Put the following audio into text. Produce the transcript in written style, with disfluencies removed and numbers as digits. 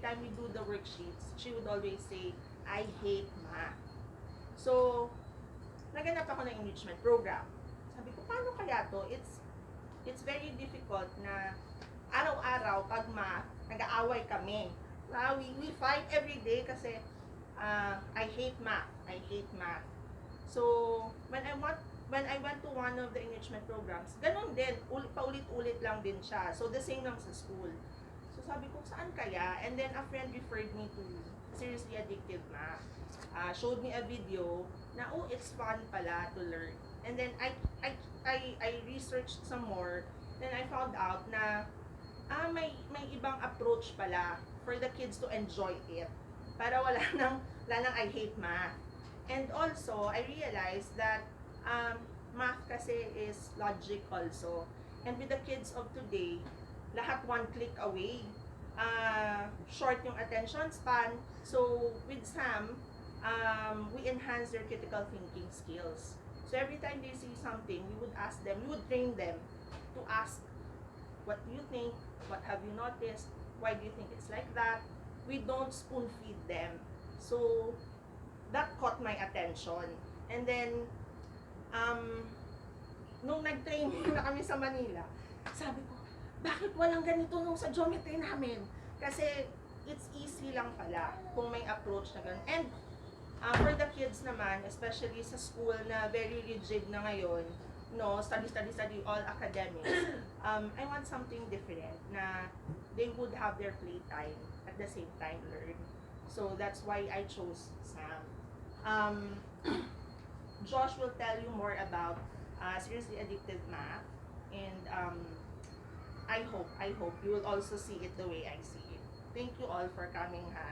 time we do the worksheets, she would always say, I hate math. So, naganap ako ng enrichment program. Sabi ko, paano kaya to? It's very difficult na araw-araw pag math, nag-aaway kami. We fight every day kasi I hate math. I hate math. So, when I went to one of the enrichment programs, ganun din, paulit-ulit lang din siya. So, the same lang sa school. So, sabi ko, saan kaya? And then, a friend referred me to Seriously Addictive Math. Showed me a video na, oh, it's fun pala to learn. And then, I researched some more. Then, I found out na, may ibang approach pala for the kids to enjoy it. Para wala nang I hate math. And also, I realized that math kasi is logic also. And with the kids of today, lahat one click away. Short yung attention span. So, with Sam, we enhance their critical thinking skills. So, every time they see something, we would ask them, we would train them to ask, what do you think? What have you noticed? Why do you think it's like that? We don't spoon feed them. So, that caught my attention. And then, nung nag-training na kami sa Manila, sabi ko, bakit walang ganito nung sa geometry namin? Kasi, it's easy lang pala kung may approach na ganun. And, for the kids naman, especially sa school na very rigid na ngayon, no, study, all academics, I want something different na they would have their playtime at the same time learn. So that's why I chose Sam. Josh will tell you more about Seriously Addictive Math, and I hope you will also see it the way I see it. Thank you all for coming, ha.